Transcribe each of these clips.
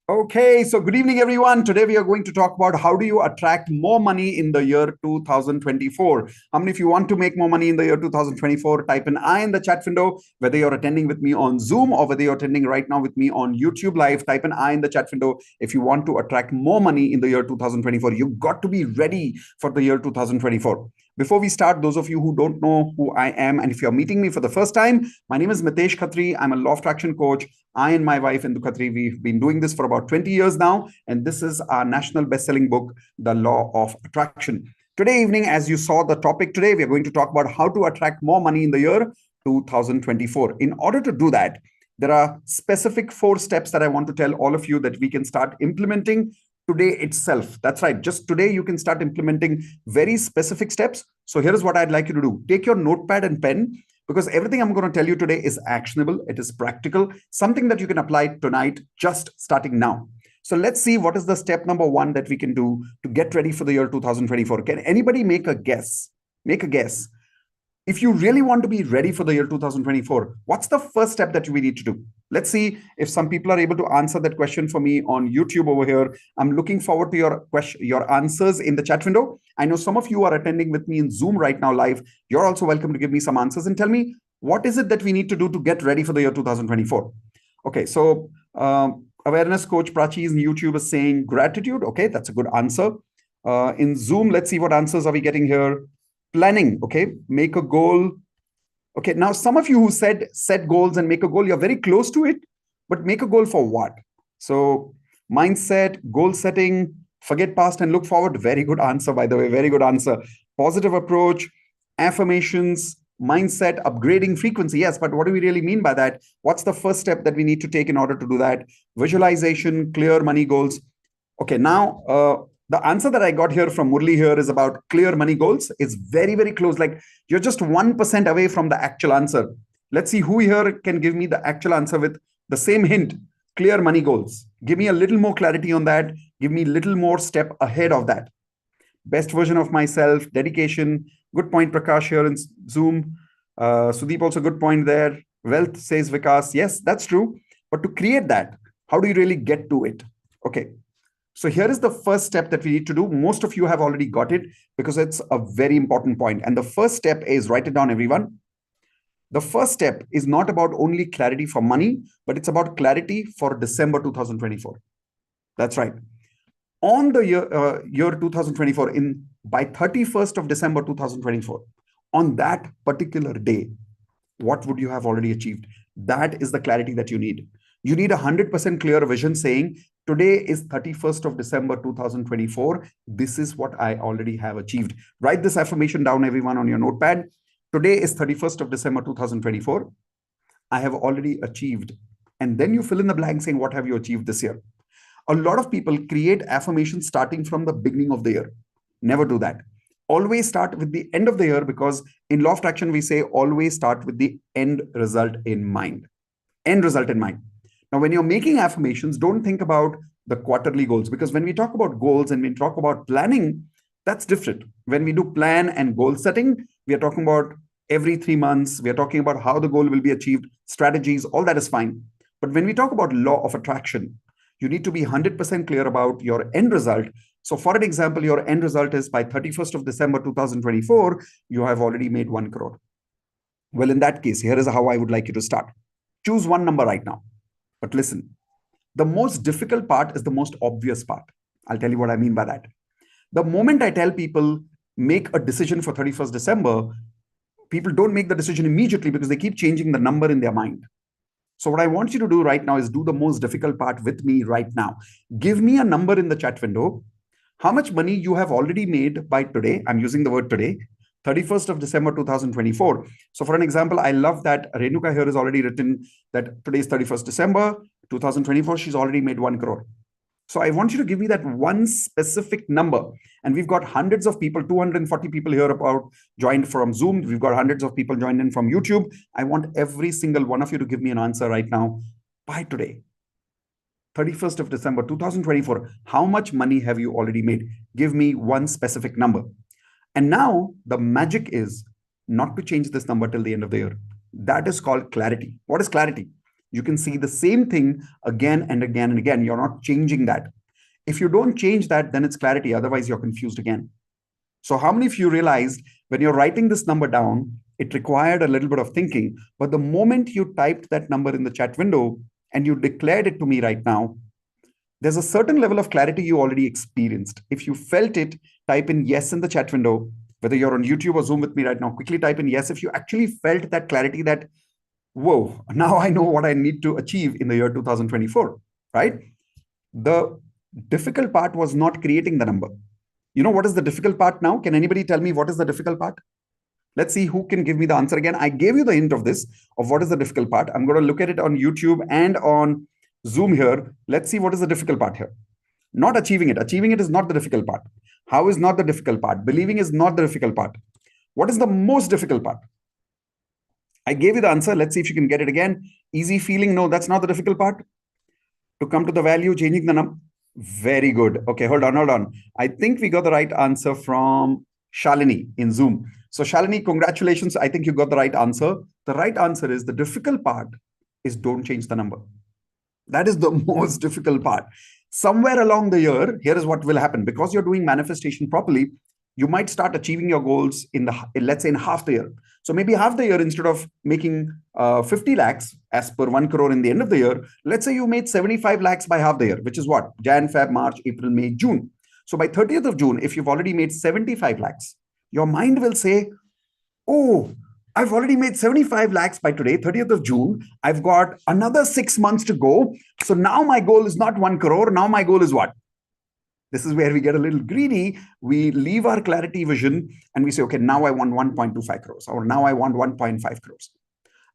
Okay, so good evening, everyone. Today we are going to talk about how do you attract more money in the year 2024. How many of you want to make more money in the year 2024? Type an I in the chat window. Whether you're attending with me on Zoom or whether you're attending right now with me on YouTube Live, type an I in the chat window. If you want to attract more money in the year 2024, you've got to be ready for the year 2024. Before we start, those of you who don't know who I am, and if you're meeting me for the first time, my name is Mitesh Khatri. I'm a law of attraction coach. I and my wife, Indu Khatri, we've been doing this for about 20 years now. And this is our national best-selling book, The Law of Attraction. Today evening, as you saw the topic today, we're going to talk about how to attract more money in the year 2024. In order to do that, there are specific 4 steps that I want to tell all of you that we can start implementing today itself. That's right. Just today, you can start implementing very specific steps. So here is what I'd like you to do. Take your notepad and pen, because everything I'm going to tell you today is actionable. It is practical, something that you can apply tonight, just starting now. So let's see what is the step number 1 that we can do to get ready for the year 2024. Can anybody make a guess? Make a guess. If you really want to be ready for the year 2024, what's the first step that we need to do? Let's see if some people are able to answer that question for me on YouTube over here. I'm looking forward to your answers in the chat window. I know some of you are attending with me in Zoom right now live. You're also welcome to give me some answers and tell me what is it that we need to do to get ready for the year 2024. Okay, so awareness coach Prachi in YouTube is saying gratitude. Okay, that's a good answer. In Zoom, let's see what answers are we getting here. Planning, okay, make a goal. Okay, now some of you who said set goals and make a goal, you're very close to it, but make a goal for what? So mindset, goal setting, forget past and look forward. Very good answer, by the way, very good answer. Positive approach, affirmations, mindset, upgrading frequency. Yes, but what do we really mean by that? What's the first step that we need to take in order to do that? Visualization, clear money goals. Okay, now the answer that I got here from Murli here is about clear money goals. It's very, very close. Like you're just 1% away from the actual answer. Let's see who here can give me the actual answer with the same hint. Clear money goals. Give me a little more clarity on that. Give me a little more step ahead of that. Best version of myself, dedication. Good point, Prakash here in Zoom. Sudeep also good point there. Wealth, says Vikas. Yes, that's true. But to create that, how do you really get to it? Okay. So here is the first step that we need to do. Most of you have already got it because it's a very important point. And the first step is, write it down, everyone. The first step is not about only clarity for money, but it's about clarity for December 2024. That's right. On the year 2024, by 31st of December 2024, on that particular day, what would you have already achieved? That is the clarity that you need. You need 100% clear vision saying, today is 31st of December 2024. This is what I already have achieved. Write this affirmation down, everyone, on your notepad. Today is 31st of December 2024. I have already achieved. And then you fill in the blank saying, what have you achieved this year? A lot of people create affirmations starting from the beginning of the year. Never do that. Always start with the end of the year, because in law of attraction, we say always start with the end result in mind. End result in mind. Now, when you're making affirmations, don't think about the quarterly goals, because when we talk about goals and we talk about planning, that's different. When we do plan and goal setting, we are talking about every 3 months. We are talking about how the goal will be achieved, strategies, all that is fine. But when we talk about law of attraction, you need to be 100% clear about your end result. So for an example, your end result is by 31st of December 2024, you have already made 1 crore. Well, in that case, here is how I would like you to start. Choose one number right now. But listen, the most difficult part is the most obvious part. I'll tell you what I mean by that. The moment I tell people make a decision for 31st December, people don't make the decision immediately because they keep changing the number in their mind. So what I want you to do right now is do the most difficult part with me right now. Give me a number in the chat window. How much money you have already made by today? I'm using the word today, 31st of December 2024. So for an example, I love that Renuka here has already written that today is 31st December 2024. She's already made 1 crore. So I want you to give me that one specific number. And we've got hundreds of people, 240 people here about joined from Zoom. We've got hundreds of people joined in from YouTube. I want every single one of you to give me an answer right now. By today, 31st of December 2024, how much money have you already made? Give me one specific number. And now the magic is not to change this number till the end of the year. That is called clarity. What is clarity? You can see the same thing again and again and again. You're not changing that. If you don't change that, then it's clarity. Otherwise, you're confused again. So how many of you realized when you're writing this number down, it required a little bit of thinking, but the moment you typed that number in the chat window and you declared it to me right now, there's a certain level of clarity you already experienced. If you felt it, type in yes in the chat window. Whether you're on YouTube or Zoom with me right now, quickly type in yes if you actually felt that clarity that, whoa, now I know what I need to achieve in the year 2024, right? The difficult part was not creating the number. You know what is the difficult part now? Can anybody tell me what is the difficult part? Let's see who can give me the answer again. I gave you the hint of this, of what is the difficult part. I'm going to look at it on YouTube and on Zoom here. Let's see what is the difficult part here. Not achieving it. Achieving it is not the difficult part. How is not the difficult part? Believing is not the difficult part. What is the most difficult part? I gave you the answer. Let's see if you can get it again. Easy feeling. No, that's not the difficult part. To come to the value, changing the number. Very good. Okay, hold on. I think we got the right answer from Shalini in Zoom. So Shalini, congratulations. I think you got the right answer. The right answer is the difficult part is don't change the number. That is the most difficult part. Somewhere along the year, here is what will happen. Because you're doing manifestation properly, you might start achieving your goals let's say in half the year. So maybe half the year, instead of making 50 lakhs as per 1 crore in the end of the year, let's say you made 75 lakhs by half the year, which is what? Jan, Feb, March, April, May, June. So by 30th of June, if you've already made 75 lakhs, your mind will say, oh, I've already made 75 lakhs by today, 30th of June. I've got another 6 months to go. So now my goal is not 1 crore. Now my goal is what? This is where we get a little greedy. We leave our clarity vision and we say, okay, now I want 1.25 crores or now I want 1.5 crores.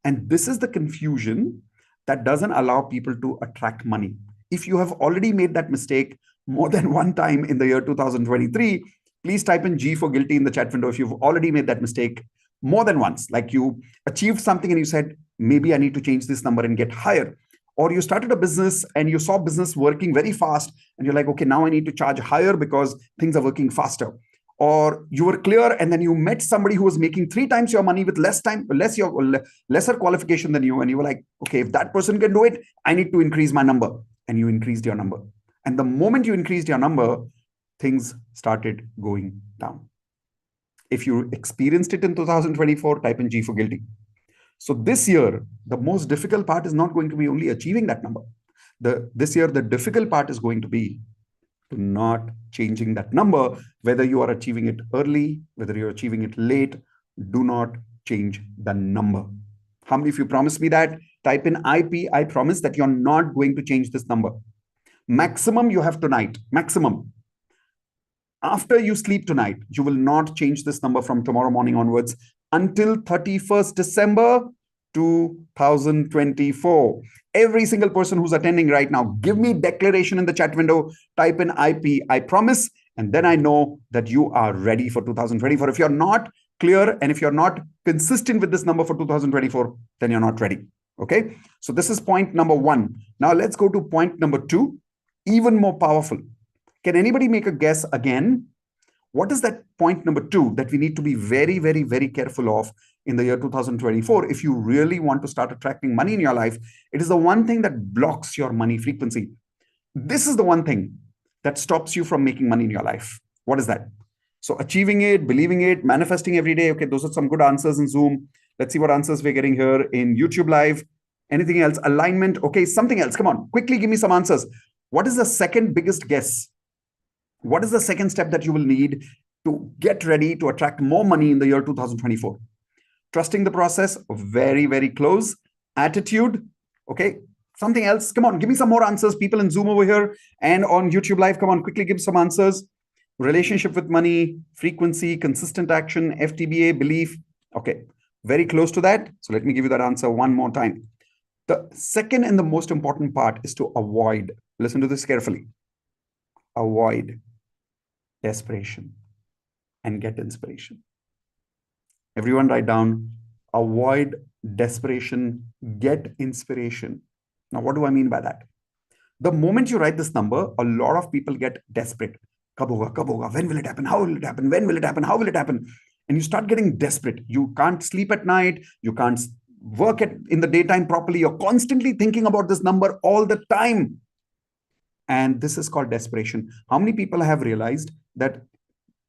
And this is the confusion that doesn't allow people to attract money. If you have already made that mistake more than one time in the year 2023, please type in G for guilty in the chat window if you've already made that mistake more than once. Like you achieved something and you said, maybe I need to change this number and get higher. Or you started a business and you saw business working very fast and you're like, okay, now I need to charge higher because things are working faster. Or you were clear and then you met somebody who was making 3 times your money with lesser qualification than you. And you were like, okay, if that person can do it, I need to increase my number. And you increased your number. And the moment you increased your number, things started going down. If you experienced it in 2024, type in G for guilty. So this year, the most difficult part is not going to be only achieving that number. This year, the difficult part is going to be to not changing that number, whether you are achieving it early, whether you're achieving it late, do not change the number. How many of you promise me that? Type in IP, I promise that you're not going to change this number. Maximum you have tonight, maximum. After you sleep tonight, you will not change this number from tomorrow morning onwards until 31st December 2024. Every single person who's attending right now, give me declaration in the chat window, type in IP, I promise, and then I know that you are ready for 2024. If you're not clear and if you're not consistent with this number for 2024, then you're not ready. Okay, so this is point number 1. Now let's go to point number 2, even more powerful. Can anybody make a guess again? What is that point number 2 that we need to be very, very, very careful of in the year 2024? If you really want to start attracting money in your life, it is the one thing that blocks your money frequency. This is the one thing that stops you from making money in your life. What is that? So achieving it, believing it, manifesting every day. Okay, those are some good answers in Zoom. Let's see what answers we're getting here in YouTube Live. Anything else? Alignment. Okay, something else. Come on, quickly give me some answers. What is the second biggest guess? What is the second step that you will need to get ready to attract more money in the year 2024? Trusting the process, very, very close. Attitude, okay. Something else, come on, give me some more answers. People in Zoom over here and on YouTube Live, come on, quickly give some answers. Relationship with money, frequency, consistent action, FTBA, belief. Okay, very close to that. So let me give you that answer one more time. The second and the most important part is to avoid, listen to this carefully, avoid desperation and get inspiration. Everyone write down, avoid desperation, get inspiration. Now, what do I mean by that? The moment you write this number, a lot of people get desperate. Kab hoga, kab hoga, when will it happen? How will it happen? When will it happen? How will it happen? And you start getting desperate. You can't sleep at night. You can't work in the daytime properly. You're constantly thinking about this number all the time. And this is called desperation. How many people have realized that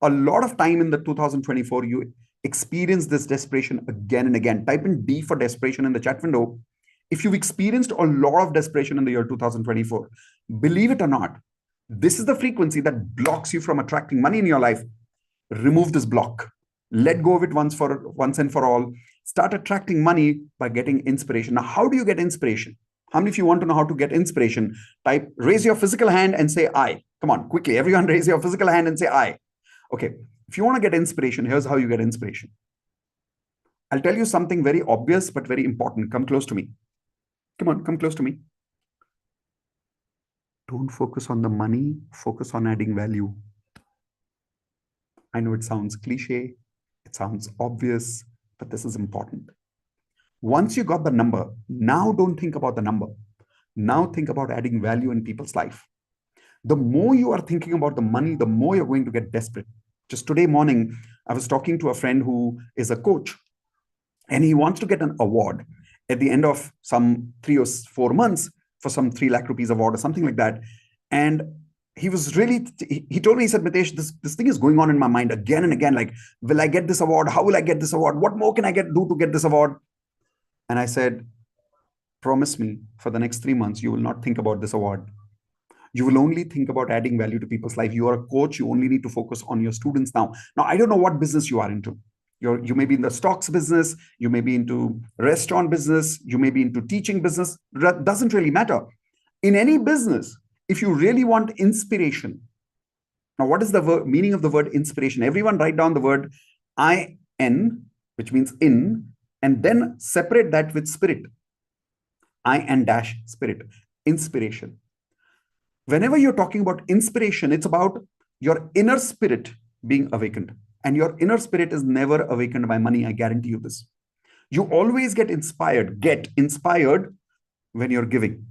a lot of time in the 2024, you experience this desperation again and again? Type in D for desperation in the chat window. If you've experienced a lot of desperation in the year 2024, believe it or not, this is the frequency that blocks you from attracting money in your life. Remove this block. Let go of it once and for all. Start attracting money by getting inspiration. Now, how do you get inspiration? How many of you want to know how to get inspiration? Raise your physical hand and say I. Come on, quickly. Everyone raise your physical hand and say I. Okay. If you want to get inspiration, here's how you get inspiration. I'll tell you something very obvious, but very important. Come close to me. Come on, come close to me. Don't focus on the money. Focus on adding value. I know it sounds cliche. It sounds obvious, but this is important. Once you got the number, now don't think about the number. Now think about adding value in people's life. The more you are thinking about the money, the more you're going to get desperate. Just today morning, I was talking to a friend who is a coach, and he wants to get an award at the end of some 3 or 4 months for some 3 lakh rupees award or something like that. And he was really, he told me, he said, Mitesh, this thing is going on in my mind again and again. Like, will I get this award? How will I get this award? What more can I do to get this award? And I said, promise me for the next 3 months, you will not think about this award. You will only think about adding value to people's life. You are a coach. You only need to focus on your students now. Now, I don't know what business you are into. You may be in the stocks business. You may be into restaurant business. You may be into teaching business. That doesn't really matter. In any business, if you really want inspiration. Now, what is the meaning of the word inspiration? Everyone write down the word I-N, which means in, and then separate that with spirit. I-N dash spirit, inspiration. Whenever you're talking about inspiration, it's about your inner spirit being awakened. And your inner spirit is never awakened by money. I guarantee you this. You always get inspired when you're giving.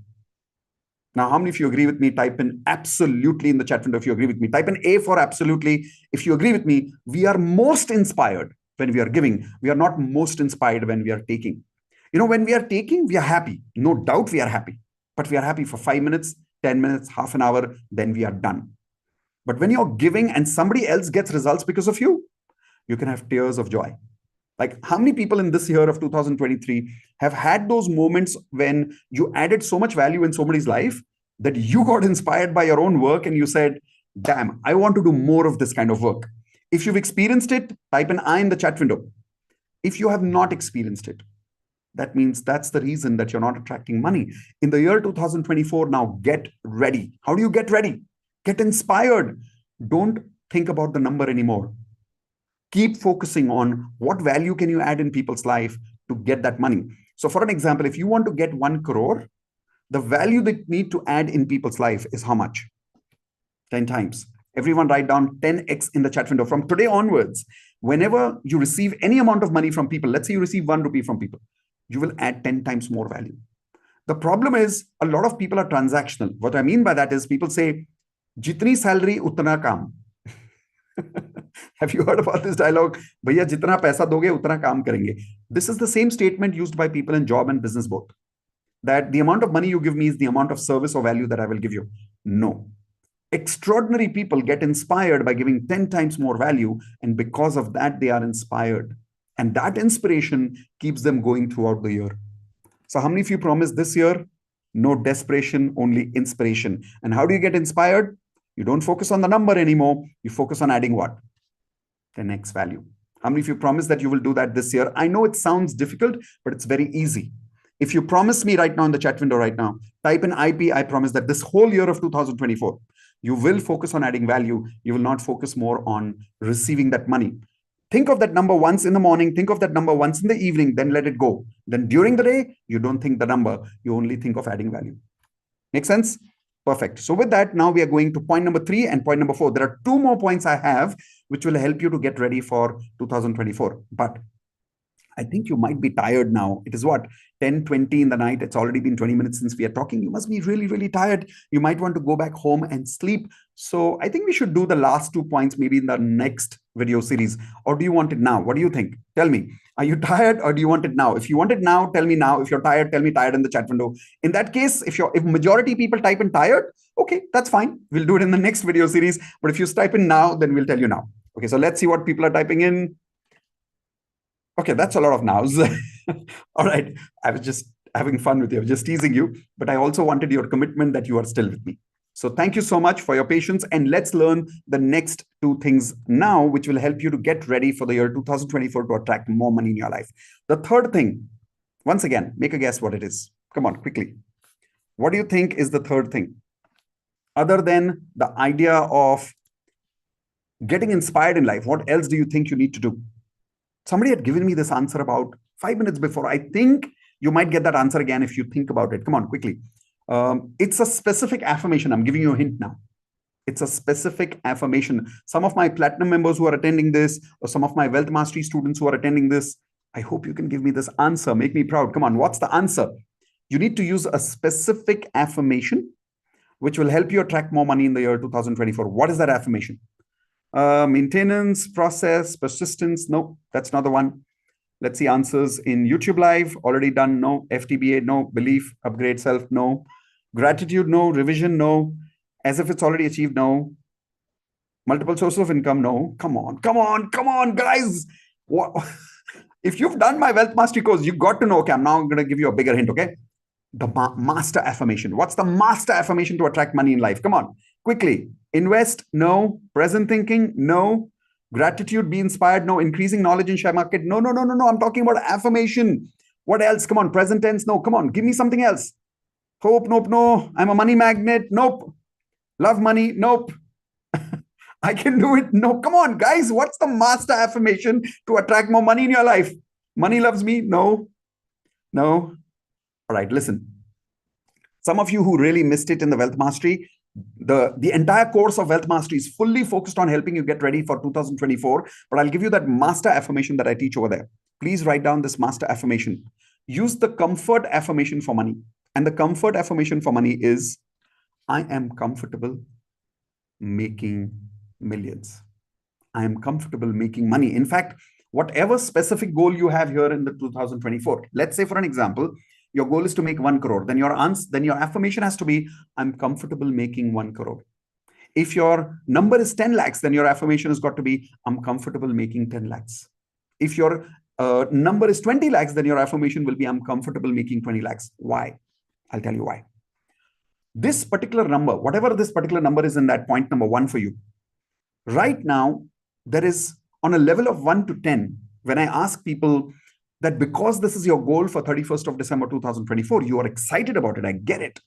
Now, how many of you agree with me? Type in absolutely in the chat window if you agree with me. Type in A for absolutely. If you agree with me, we are most inspired when we are giving. We are not most inspired when we are taking. When we are taking, we are happy. No doubt we are happy. But we are happy for 5 minutes, 10 minutes, half an hour, then we are done. But when you're giving and somebody else gets results because of you, you can have tears of joy. Like, how many people in this year of 2023 have had those moments when you added so much value in somebody's life that you got inspired by your own work and you said, damn, I want to do more of this kind of work. If you've experienced it, type an I in the chat window. If you have not experienced it, that means that's the reason that you're not attracting money. In the year 2024, now get ready. How do you get ready? Get inspired. Don't think about the number anymore. Keep focusing on what value can you add in people's life to get that money. So for an example, if you want to get 1 crore, the value that you need to add in people's life is how much? 10 times. Everyone write down 10x in the chat window. From today onwards, whenever you receive any amount of money from people, let's say you receive 1 rupee from people, you will add 10 times more value. The problem is a lot of people are transactional. What I mean by that is people say, jitni salary, utna kaam. Have you heard about this dialogue? Bhaiya, jitna paisa doge, utna kaam karenge. This is the same statement used by people in job and business both. That the amount of money you give me is the amount of service or value that I will give you. No. Extraordinary people get inspired by giving 10 times more value. And because of that, they are inspired. And that inspiration keeps them going throughout the year. So how many of you promise this year? No desperation, only inspiration. And how do you get inspired? You don't focus on the number anymore. You focus on adding what? 10x value. How many of you promise that you will do that this year? I know it sounds difficult, but it's very easy. If you promise me right now in the chat window right now, type in IP, I promise that this whole year of 2024, you will focus on adding value. You will not focus more on receiving that money. Think of that number once in the morning. Think of that number once in the evening, then let it go. Then during the day, you don't think the number. You only think of adding value. Make sense? Perfect. So with that, now we are going to point number 3 and point number 4. There are 2 more points I have, which will help you to get ready for 2024. But I think you might be tired now. It is what, 10:20 in the night. It's already been 20 minutes since we are talking. You must be really, really tired. You might want to go back home and sleep. So I think we should do the last 2 points maybe in the next video series. Or do you want it now? What do you think? Tell me. Are you tired or do you want it now? If you want it now, tell me now. If you're tired, tell me tired in the chat window. In that case, if majority people type in tired, okay, that's fine. We'll do it in the next video series. But if you type in now, then we'll tell you now. Okay, so let's see what people are typing in. Okay, that's a lot of nows. All right. I was just having fun with you. I was just teasing you. But I also wanted your commitment that you are still with me. So thank you so much for your patience. And let's learn the next 2 things now, which will help you to get ready for the year 2024 to attract more money in your life. The third thing, once again, make a guess what it is. Come on, quickly. What do you think is the third thing? Other than the idea of getting inspired in life, what else do you think you need to do? Somebody had given me this answer about 5 minutes before. I think you might get that answer again if you think about it. Come on, quickly. It's a specific affirmation. I'm giving you a hint now. It's a specific affirmation. Some of my platinum members who are attending this, or some of my wealth mastery students who are attending this, I hope you can give me this answer. Make me proud. Come on, what's the answer? You need to use a specific affirmation which will help you attract more money in the year 2024. What is that affirmation? Maintenance, process, persistence. No, that's not the one. Let's see answers in YouTube Live. Already done. No. FTBA. No. Belief. Upgrade self. No. Gratitude. No. Revision. No. As if it's already achieved. No. Multiple sources of income. No. Come on. Come on. Come on, guys. What? If you've done my wealth mastery course, you got to know. Okay, I'm now going to give you a bigger hint. Okay. The master affirmation. What's the master affirmation to attract money in life? Come on. Quickly. Invest, no. Present thinking, no. Gratitude, be inspired, no. Increasing knowledge in share market, no. I'm talking about affirmation. What else? Come on, present tense, no. Come on, give me something else. Hope, nope, no. I'm a money magnet, nope. Love money, nope. I can do it, no. Come on, guys, what's the master affirmation to attract more money in your life? Money loves me, no. All right, listen. Some of you who really missed it in the wealth mastery, the entire course of wealth mastery is fully focused on helping you get ready for 2024. But I'll give you that master affirmation that I teach over there. Please write down this master affirmation. Use the comfort affirmation for money. And the comfort affirmation for money is, I am comfortable making millions. I am comfortable making money. In fact, whatever specific goal you have here in the 2024, let's say for an example, your goal is to make 1 crore. Then your affirmation has to be, I'm comfortable making 1 crore. If your number is 10 lakhs, then your affirmation has got to be, I'm comfortable making 10 lakhs. If your number is 20 lakhs, then your affirmation will be, I'm comfortable making 20 lakhs. Why? I'll tell you why. This particular number, whatever this particular number is in that point number 1 for you, right now, there is on a level of 1 to 10, when I ask people, that because this is your goal for 31st of December 2024, you are excited about it. I get it.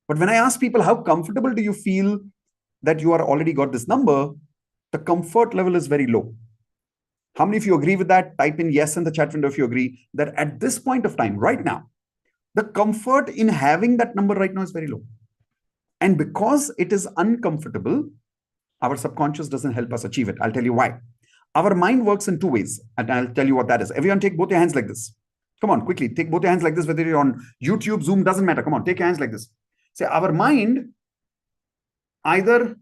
But when I ask people, how comfortable do you feel that you are already got this number? The comfort level is very low. How many of you agree with that? Type in yes in the chat window if you agree that at this point of time, right now, the comfort in having that number right now is very low. And because it is uncomfortable, our subconscious doesn't help us achieve it. I'll tell you why. Our mind works in 2 ways, and I'll tell you what that is. Everyone take both your hands like this. Come on, quickly. Take both your hands like this, whether you're on YouTube, Zoom, doesn't matter. Come on, take your hands like this. Say, our mind either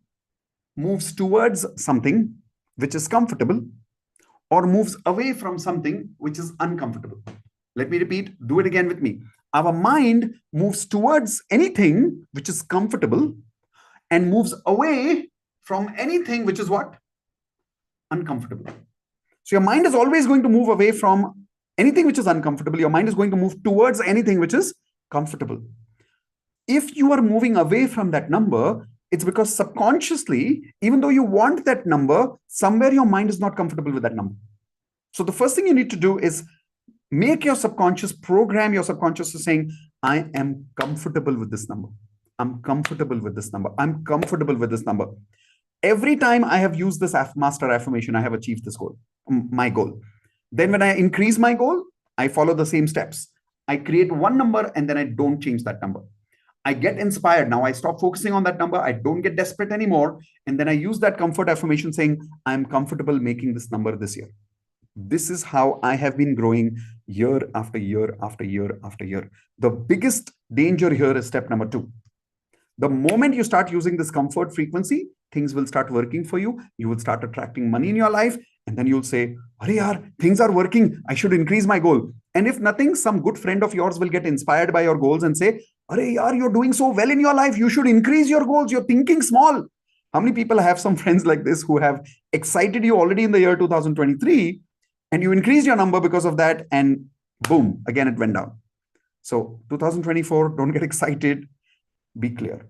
moves towards something which is comfortable or moves away from something which is uncomfortable. Let me repeat. Do it again with me. Our mind moves towards anything which is comfortable and moves away from anything which is what? Uncomfortable. So your mind is always going to move away from anything which is uncomfortable. Your mind is going to move towards anything which is comfortable. If you are moving away from that number, it's because subconsciously, even though you want that number, somewhere your mind is not comfortable with that number. So the first thing you need to do is make your subconscious, program your subconscious to saying, I am comfortable with this number. I'm comfortable with this number. I'm comfortable with this number. Every time I have used this master affirmation, I have achieved this goal, my goal. Then when I increase my goal, I follow the same steps. I create one number and then I don't change that number. I get inspired. Now I stop focusing on that number. I don't get desperate anymore. And then I use that comfort affirmation saying, I'm comfortable making this number this year. This is how I have been growing year after year after year after year. The biggest danger here is step number 2. The moment you start using this comfort frequency, things will start working for you. You will start attracting money in your life. And then you'll say, Arey yaar, things are working. I should increase my goal. And if nothing, some good friend of yours will get inspired by your goals and say, Arey yaar, you're doing so well in your life. You should increase your goals. You're thinking small. How many people have some friends like this who have excited you already in the year 2023 and you increased your number because of that, and boom, again it went down. So 2024, don't get excited. Be clear.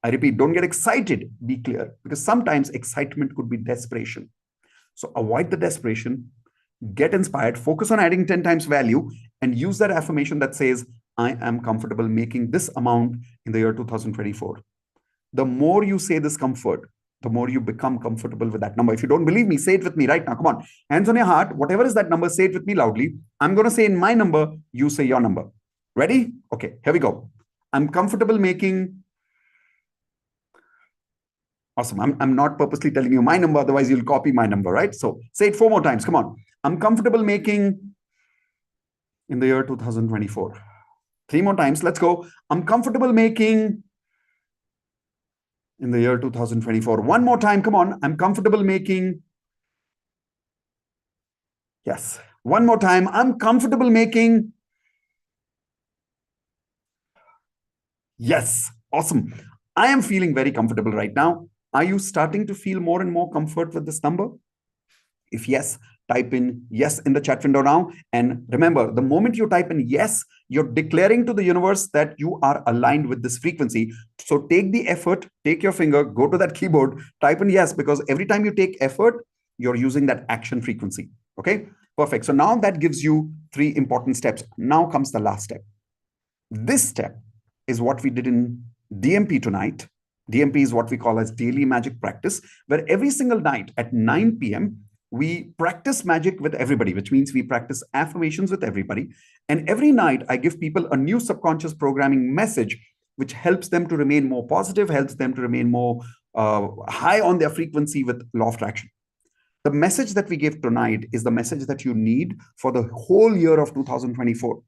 I repeat, don't get excited, be clear, because sometimes excitement could be desperation. So avoid the desperation, get inspired, focus on adding 10 times value, and use that affirmation that says, I am comfortable making this amount in the year 2024. The more you say this comfort, the more you become comfortable with that number. If you don't believe me, say it with me right now. Come on. Hands on your heart. Whatever is that number, say it with me loudly. I'm going to say in my number, you say your number. Ready? Okay, here we go. I'm comfortable making... Awesome. I'm not purposely telling you my number, otherwise you'll copy my number, right? So say it 4 more times. Come on. I'm comfortable making in the year 2024. 3 more times. Let's go. I'm comfortable making in the year 2024. 1 more time. Come on. I'm comfortable making. Yes. 1 more time. I'm comfortable making. Yes. Awesome. I am feeling very comfortable right now. Are you starting to feel more and more comfort with this number? If yes, type in yes in the chat window now. And remember, the moment you type in yes, you're declaring to the universe that you are aligned with this frequency. So take the effort, take your finger, go to that keyboard, type in yes, because every time you take effort, you're using that action frequency. Okay, perfect. So now that gives you 3 important steps. Now comes the last step. This step is what we did in DMP tonight. DMP is what we call as daily magic practice, where every single night at 9 p.m., we practice magic with everybody, which means we practice affirmations with everybody. And every night I give people a new subconscious programming message, which helps them to remain more positive, helps them to remain more high on their frequency with law of attraction. The message that we gave tonight is the message that you need for the whole year of 2024.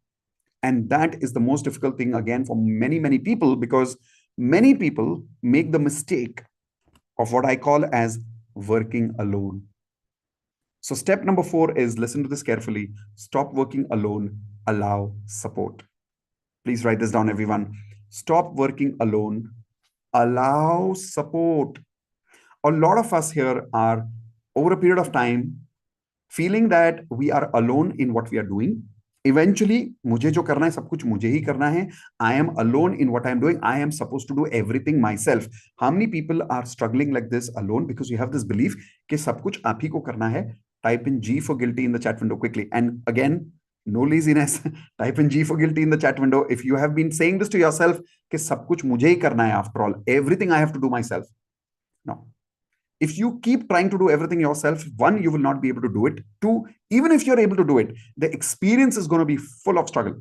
And that is the most difficult thing, again, for many, many people, because many people make the mistake of what I call as working alone. So step number 4 is, listen to this carefully, stop working alone, allow support. Please write this down, everyone. Stop working alone, allow support. A lot of us here are, over a period of time, feeling that we are alone in what we are doing. Eventually, मुझे जो करना है सब कुछ मुझे ही करना है. I am alone in what I am doing. I am supposed to do everything myself. How many people are struggling like this alone because you have this belief कि सब कुछ आप ही को करना है? Type in G for guilty in the chat window quickly. And again, no laziness. Type in G for guilty in the chat window. If you have been saying this to yourself कि सब कुछ मुझे ही करना है, after all, everything I have to do myself. No. If you keep trying to do everything yourself, 1, you will not be able to do it. 2, even if you're able to do it, the experience is going to be full of struggle.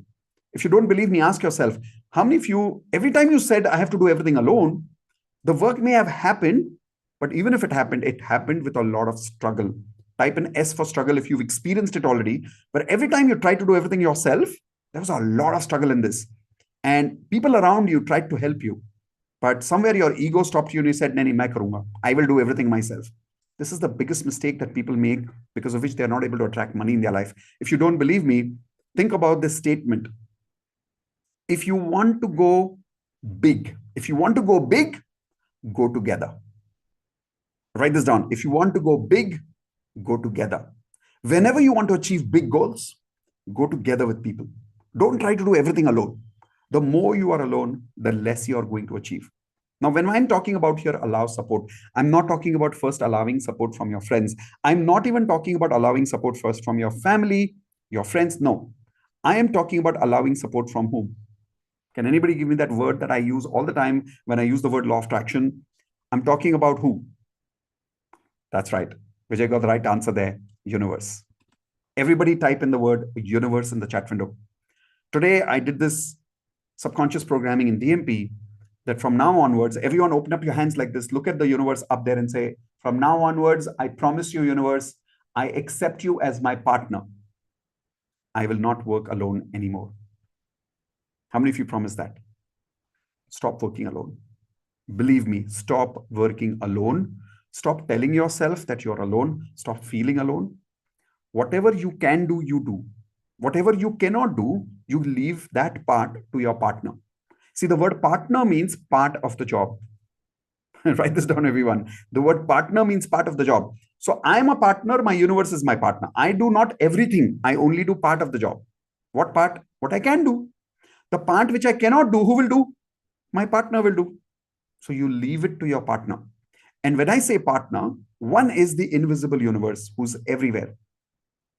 If you don't believe me, ask yourself, how many of you, every time you said, I have to do everything alone, the work may have happened, but even if it happened with a lot of struggle. Type in S for struggle if you've experienced it already. But every time you try to do everything yourself, there was a lot of struggle in this. And people around you tried to help you. But somewhere your ego stopped you and you said, Nahi, main karunga. I will do everything myself. This is the biggest mistake that people make, because of which they're not able to attract money in their life. If you don't believe me, think about this statement. If you want to go big, go together. Write this down. If you want to go big, go together. Whenever you want to achieve big goals, go together with people. Don't try to do everything alone. The more you are alone, the less you are going to achieve. Now, when I'm talking about here, allow support, I'm not talking about first allowing support from your friends. I'm not even talking about allowing support first from your family, your friends. No, I am talking about allowing support from whom? Can anybody give me that word that I use all the time when I use the word law of attraction? I'm talking about who? That's right. Vijay got the right answer there. Universe. Everybody type in the word universe in the chat window. Today, I did this subconscious programming in DMP that from now onwards, everyone open up your hands like this, look at the universe up there and say, from now onwards, I promise you, universe, I accept you as my partner. I will not work alone anymore. How many of you promise that? Stop working alone. Believe me, stop working alone. Stop telling yourself that you're alone. Stop feeling alone. Whatever you can do, you do. Whatever you cannot do, you leave that part to your partner. See, the word partner means part of the job. Write this down, everyone. The word partner means part of the job. So I'm a partner. My universe is my partner. I do not everything. I only do part of the job. What part? What I can do. The part which I cannot do, who will do? My partner will do. So you leave it to your partner. And when I say partner, one is the invisible universe who's everywhere.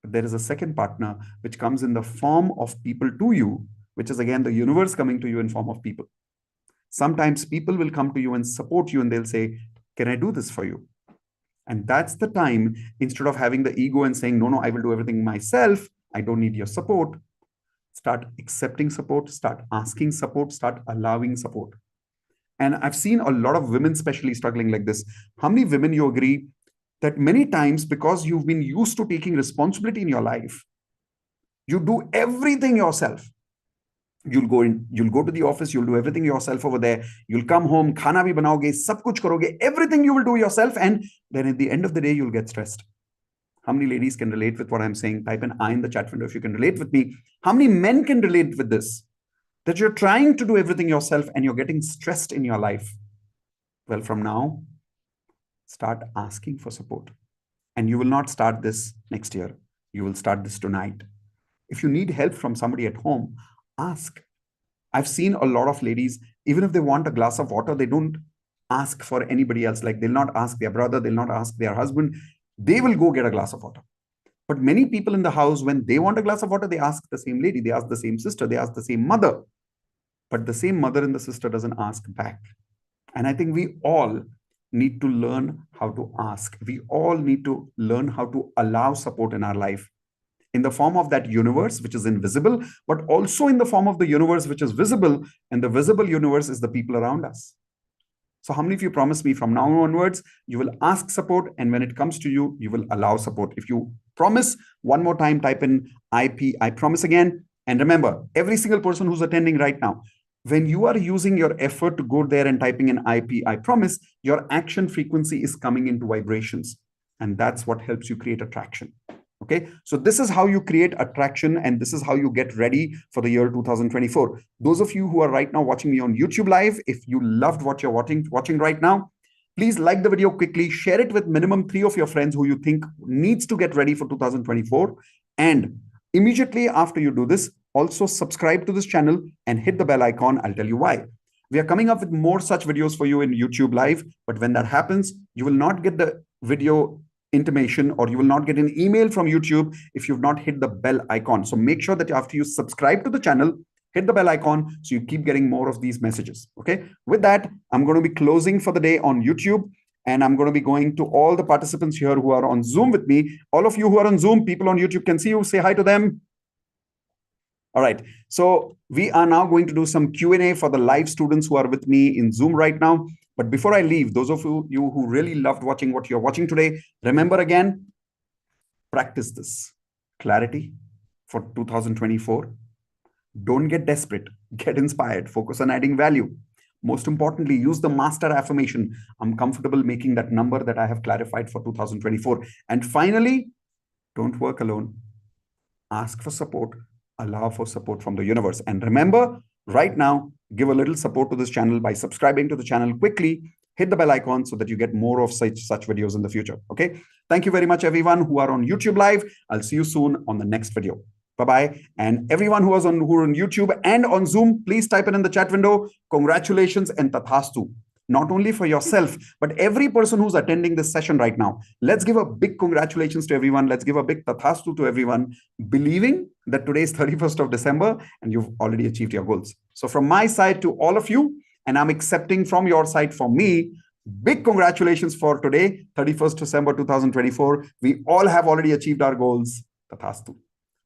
But there is a second partner which comes in the form of people to you, which is again the universe coming to you in form of people. Sometimes people will come to you and support you and they'll say, can I do this for you? And that's the time, instead of having the ego and saying, no, I will do everything myself, I don't need your support, start accepting support, start asking support, start allowing support. And I've seen a lot of women especially struggling like this. How many women you agree that many times, because you've been used to taking responsibility in your life, you do everything yourself? You'll go to the office, you'll do everything yourself over there. You'll come home, khana bhi banaoge, sab kuch karoge, everything you will do yourself. And then at the end of the day, you'll get stressed. How many ladies can relate with what I'm saying? Type an I in the chat window if you can relate with me. How many men can relate with this? That you're trying to do everything yourself and you're getting stressed in your life. Well, from now, start asking for support. And you will not start this next year. You will start this tonight. If you need help from somebody at home, ask. I've seen a lot of ladies, even if they want a glass of water, they don't ask for anybody else. Like they'll not ask their brother, they'll not ask their husband. They will go get a glass of water. But many people in the house, when they want a glass of water, they ask the same lady, they ask the same sister, they ask the same mother. But the same mother and the sister doesn't ask back. And I think we all need to learn how to ask. We all need to learn how to allow support in our life, in the form of that universe, which is invisible, but also in the form of the universe, which is visible. And the visible universe is the people around us. So how many of you promise me from now onwards, you will ask support, and when it comes to you, you will allow support? If you promise, one more time, type in IP, I promise again. And remember, every single person who's attending right now, when you are using your effort to go there and typing in IP, I promise, your action frequency is coming into vibrations. And that's what helps you create attraction. Okay, so this is how you create attraction, and this is how you get ready for the year 2024. Those of you who are right now watching me on YouTube Live, if you loved what you're watching right now, please like the video quickly, share it with minimum 3 of your friends who you think needs to get ready for 2024. And immediately after you do this, also subscribe to this channel and hit the bell icon. I'll tell you why. We are coming up with more such videos for you in YouTube Live, but when that happens, you will not get the video intimation, or you will not get an email from YouTube if you've not hit the bell icon. So make sure that after you subscribe to the channel, hit the bell icon so you keep getting more of these messages. Okay. With that, I'm going to be closing for the day on YouTube, and I'm going to be going to all the participants here who are on Zoom with me. All of you who are on Zoom, people on YouTube can see you. Say hi to them. All right. So we are now going to do some Q&A for the live students who are with me in Zoom right now. But before I leave, those of you who really loved watching what you're watching today, remember again, practice this. Clarity for 2024. Don't get desperate. Get inspired. Focus on adding value. Most importantly, use the master affirmation. I'm comfortable making that number that I have clarified for 2024. And finally, don't work alone. Ask for support. Allow for support from the universe. And remember, right now, give a little support to this channel by subscribing to the channel quickly. Hit the bell icon so that you get more of such videos in the future. Okay. Thank you very much, everyone who are on YouTube Live. I'll see you soon on the next video. Bye-bye. And everyone who are on YouTube and on Zoom, please type it in the chat window. Congratulations and tathastu. Not only for yourself, but every person who's attending this session right now. Let's give a big congratulations to everyone. Let's give a big tathastu to everyone, believing that today is 31st of December and you've already achieved your goals. So from my side to all of you, and I'm accepting from your side for me, big congratulations for today, 31st December 2024. We all have already achieved our goals. Tathastu.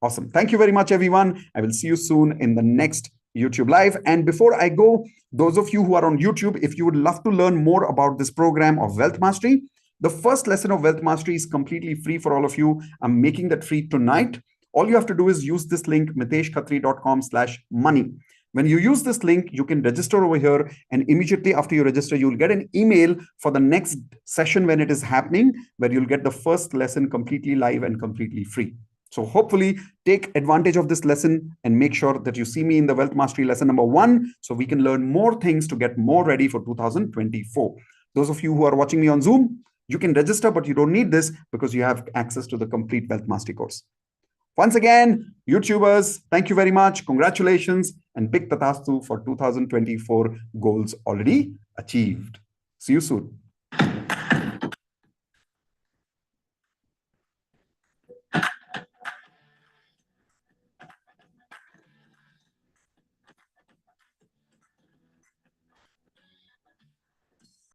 Awesome. Thank you very much, everyone. I will see you soon in the next YouTube Live. And before I go, those of you who are on YouTube, if you would love to learn more about this program of Wealth Mastery, The first lesson of Wealth Mastery is completely free for all of you. I'm making that free tonight. All you have to do is use this link, miteshkhatri.com/money. When you use this link, you can register over here, and immediately after you register, you'll get an email for the next session when it is happening, where you'll get the first lesson completely live and completely free. So hopefully take advantage of this lesson and make sure that you see me in the Wealth Mastery lesson number 1, so we can learn more things to get more ready for 2024. Those of you who are watching me on Zoom, you can register, but you don't need this because you have access to the complete Wealth Mastery course. Once again, YouTubers, thank you very much. Congratulations and big tatastu for 2024 goals already achieved. See you soon.